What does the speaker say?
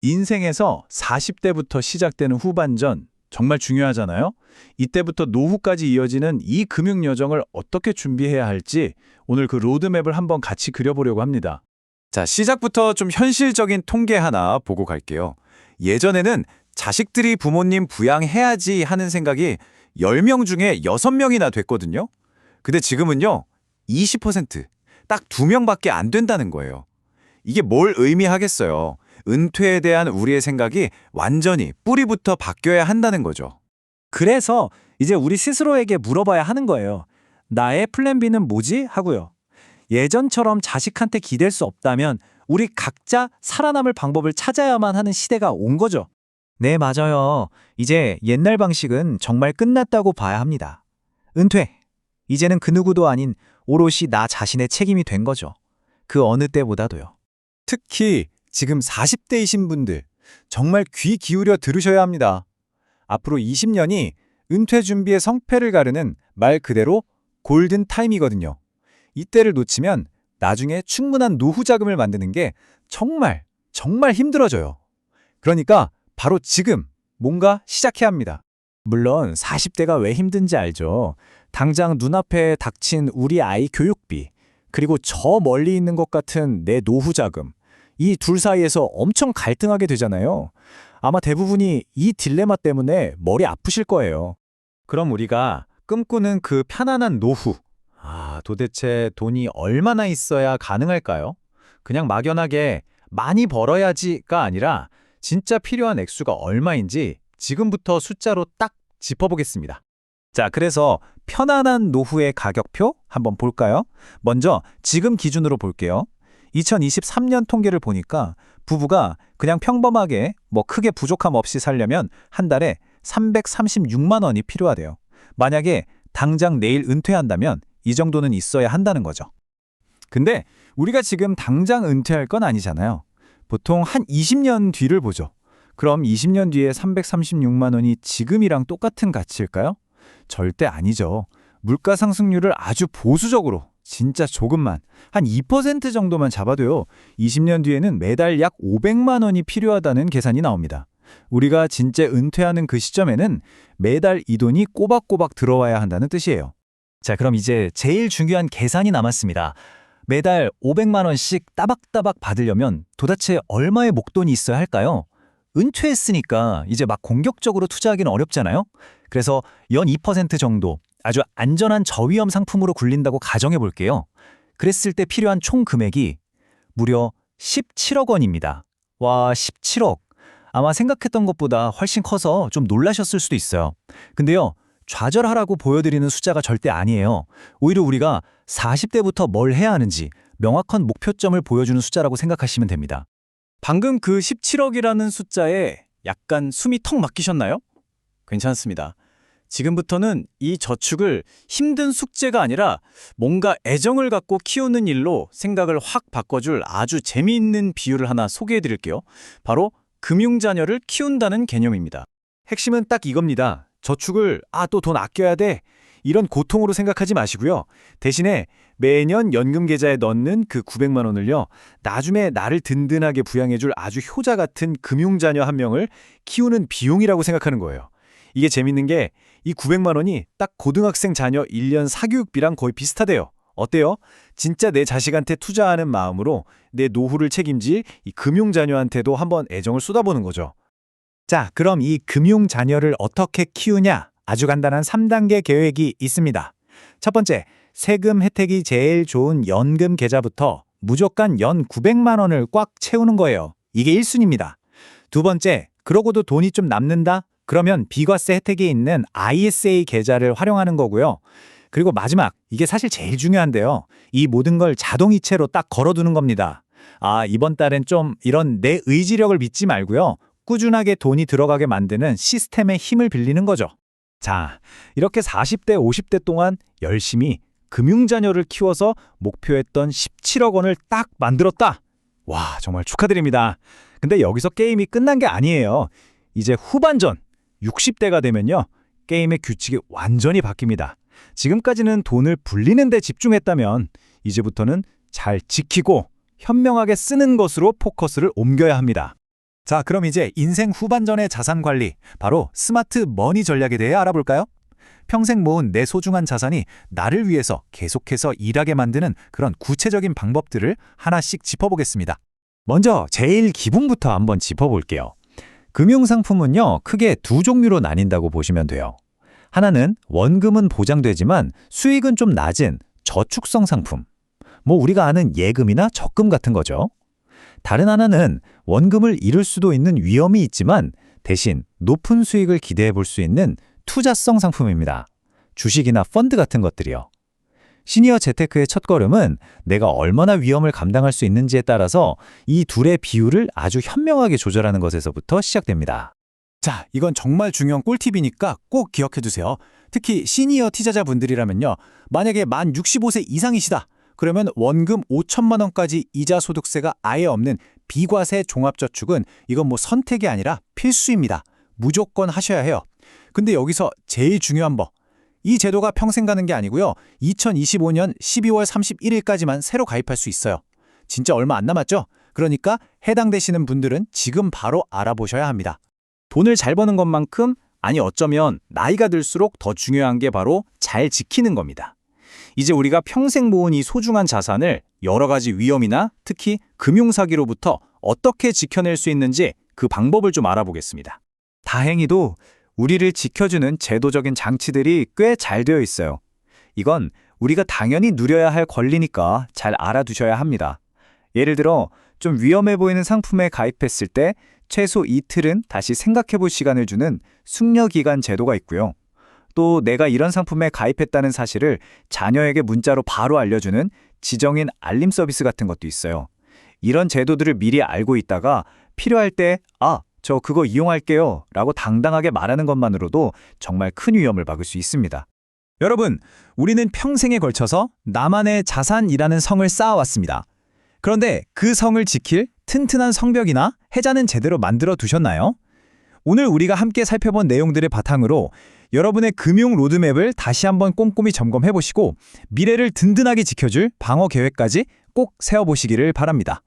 인생에서 40대부터 시작되는 후반전 정말 중요하잖아요. 이때부터 노후까지 이어지는 이 금융 여정을 어떻게 준비해야 할지 오늘 그 로드맵을 한번 같이 그려보려고 합니다. 자, 시작부터 좀 현실적인 통계 하나 보고 갈게요. 예전에는 자식들이 부모님 부양해야지 하는 생각이 10명 중에 6명이나 됐거든요. 근데 지금은요, 20%, 딱 2명밖에 안 된다는 거예요. 이게 뭘 의미하겠어요? 은퇴에 대한 우리의 생각이 완전히 뿌리부터 바뀌어야 한다는 거죠. 그래서 이제 우리 스스로에게 물어봐야 하는 거예요. 나의 플랜 B는 뭐지? 하고요. 예전처럼 자식한테 기댈 수 없다면 우리 각자 살아남을 방법을 찾아야만 하는 시대가 온 거죠. 네, 맞아요. 이제 옛날 방식은 정말 끝났다고 봐야 합니다. 은퇴. 이제는 그 누구도 아닌 오롯이 나 자신의 책임이 된 거죠. 그 어느 때보다도요. 특히 지금 40대이신 분들, 정말 귀 기울여 들으셔야 합니다. 앞으로 20년이 은퇴 준비의 성패를 가르는 말 그대로 골든 타임이거든요. 이때를 놓치면 나중에 충분한 노후 자금을 만드는 게 정말 힘들어져요. 그러니까 바로 지금 뭔가 시작해야 합니다. 물론 40대가 왜 힘든지 알죠. 당장 눈앞에 닥친 우리 아이 교육비, 그리고 저 멀리 있는 것 같은 내 노후 자금, 이 둘 사이에서 엄청 갈등하게 되잖아요. 아마 대부분이 이 딜레마 때문에 머리 아프실 거예요. 그럼 우리가 꿈꾸는 그 편안한 노후, 도대체 돈이 얼마나 있어야 가능할까요? 그냥 막연하게 많이 벌어야지가 아니라 진짜 필요한 액수가 얼마인지 지금부터 숫자로 딱 짚어보겠습니다. 자, 그래서 편안한 노후의 가격표 한번 볼까요? 먼저 지금 기준으로 볼게요. 2023년 통계를 보니까 부부가 그냥 평범하게 크게 부족함 없이 살려면 한 달에 336만 원이 필요하대요. 만약에 당장 내일 은퇴한다면 이 정도는 있어야 한다는 거죠. 근데 우리가 지금 당장 은퇴할 건 아니잖아요. 보통 한 20년 뒤를 보죠. 그럼 20년 뒤에 336만 원이 지금이랑 똑같은 가치일까요? 절대 아니죠. 물가 상승률을 아주 보수적으로 진짜 조금만 한 2% 정도만 잡아도요. 20년 뒤에는 매달 약 500만 원이 필요하다는 계산이 나옵니다. 우리가 진짜 은퇴하는 그 시점에는 매달 이 돈이 꼬박꼬박 들어와야 한다는 뜻이에요. 자, 그럼 이제 제일 중요한 계산이 남았습니다. 매달 500만 원씩 따박따박 받으려면 도대체 얼마의 목돈이 있어야 할까요? 은퇴했으니까 이제 막 공격적으로 투자하기는 어렵잖아요. 그래서 연 2% 정도 아주 안전한 저위험 상품으로 굴린다고 가정해 볼게요. 그랬을 때 필요한 총 금액이 무려 17억 원입니다. 와, 17억. 아마 생각했던 것보다 훨씬 커서 좀 놀라셨을 수도 있어요. 근데요, 좌절하라고 보여드리는 숫자가 절대 아니에요. 오히려 우리가 40대부터 뭘 해야 하는지 명확한 목표점을 보여주는 숫자라고 생각하시면 됩니다. 방금 그 17억이라는 숫자에 약간 숨이 턱 막히셨나요? 괜찮습니다. 지금부터는 이 저축을 힘든 숙제가 아니라 뭔가 애정을 갖고 키우는 일로 생각을 확 바꿔줄 아주 재미있는 비유를 하나 소개해드릴게요. 바로 금융자녀를 키운다는 개념입니다. 핵심은 딱 이겁니다. 저축을 또 돈 아껴야 돼. 이런 고통으로 생각하지 마시고요. 대신에 매년 연금 계좌에 넣는 그 900만 원을요. 나중에 나를 든든하게 부양해줄 아주 효자 같은 금융자녀 한 명을 키우는 비용이라고 생각하는 거예요. 이게 재밌는 게 이 900만 원이 딱 고등학생 자녀 1년 사교육비랑 거의 비슷하대요. 어때요? 진짜 내 자식한테 투자하는 마음으로 내 노후를 책임질 이 금융자녀한테도 한번 애정을 쏟아보는 거죠. 자, 그럼 이 금융자녀를 어떻게 키우냐? 아주 간단한 3단계 계획이 있습니다. 첫 번째, 세금 혜택이 제일 좋은 연금 계좌부터 무조건 연 900만 원을 꽉 채우는 거예요. 이게 1순위입니다. 두 번째, 그러고도 돈이 좀 남는다? 그러면 비과세 혜택이 있는 ISA 계좌를 활용하는 거고요. 그리고 마지막, 이게 사실 제일 중요한데요. 이 모든 걸 자동이체로 딱 걸어두는 겁니다. 이번 달엔 좀 이런 내 의지력을 믿지 말고요. 꾸준하게 돈이 들어가게 만드는 시스템의 힘을 빌리는 거죠. 자, 이렇게 40대, 50대 동안 열심히 금융자녀를 키워서 목표했던 17억 원을 딱 만들었다. 와, 정말 축하드립니다. 근데 여기서 게임이 끝난 게 아니에요. 이제 후반전, 60대가 되면요. 게임의 규칙이 완전히 바뀝니다. 지금까지는 돈을 불리는 데 집중했다면 이제부터는 잘 지키고 현명하게 쓰는 것으로 포커스를 옮겨야 합니다. 자, 그럼 이제 인생 후반전의 자산 관리, 바로 스마트 머니 전략에 대해 알아볼까요? 평생 모은 내 소중한 자산이 나를 위해서 계속해서 일하게 만드는 그런 구체적인 방법들을 하나씩 짚어보겠습니다. 먼저 제일 기본부터 한번 짚어볼게요. 금융상품은요, 크게 두 종류로 나뉜다고 보시면 돼요. 하나는 원금은 보장되지만 수익은 좀 낮은 저축성 상품. 우리가 아는 예금이나 적금 같은 거죠. 다른 하나는 원금을 잃을 수도 있는 위험이 있지만 대신 높은 수익을 기대해 볼 수 있는 투자성 상품입니다. 주식이나 펀드 같은 것들이요. 시니어 재테크의 첫걸음은 내가 얼마나 위험을 감당할 수 있는지에 따라서 이 둘의 비율을 아주 현명하게 조절하는 것에서부터 시작됩니다. 자, 이건 정말 중요한 꿀팁이니까 꼭 기억해 두세요. 특히 시니어 투자자분들이라면요. 만약에 만 65세 이상이시다. 그러면 원금 5천만 원까지 이자 소득세가 아예 없는 비과세 종합저축은 이건 선택이 아니라 필수입니다. 무조건 하셔야 해요. 근데 여기서 제일 중요한 법. 이 제도가 평생 가는 게 아니고요. 2025년 12월 31일까지만 새로 가입할 수 있어요. 진짜 얼마 안 남았죠? 그러니까 해당되시는 분들은 지금 바로 알아보셔야 합니다. 돈을 잘 버는 것만큼, 아니 어쩌면 나이가 들수록 더 중요한 게 바로 잘 지키는 겁니다. 이제 우리가 평생 모은 이 소중한 자산을 여러 가지 위험이나 특히 금융사기로부터 어떻게 지켜낼 수 있는지 그 방법을 좀 알아보겠습니다. 다행히도 우리를 지켜주는 제도적인 장치들이 꽤 잘 되어 있어요. 이건 우리가 당연히 누려야 할 권리니까 잘 알아두셔야 합니다. 예를 들어 좀 위험해 보이는 상품에 가입했을 때 최소 이틀은 다시 생각해볼 시간을 주는 숙려기간 제도가 있고요. 또 내가 이런 상품에 가입했다는 사실을 자녀에게 문자로 바로 알려주는 지정인 알림 서비스 같은 것도 있어요. 이런 제도들을 미리 알고 있다가 필요할 때 저 그거 이용할게요 라고 당당하게 말하는 것만으로도 정말 큰 위험을 막을 수 있습니다. 여러분, 우리는 평생에 걸쳐서 나만의 자산이라는 성을 쌓아왔습니다. 그런데 그 성을 지킬 튼튼한 성벽이나 해자는 제대로 만들어 두셨나요? 오늘 우리가 함께 살펴본 내용들의 바탕으로 여러분의 금융 로드맵을 다시 한번 꼼꼼히 점검해보시고 미래를 든든하게 지켜줄 방어 계획까지 꼭 세워보시기를 바랍니다.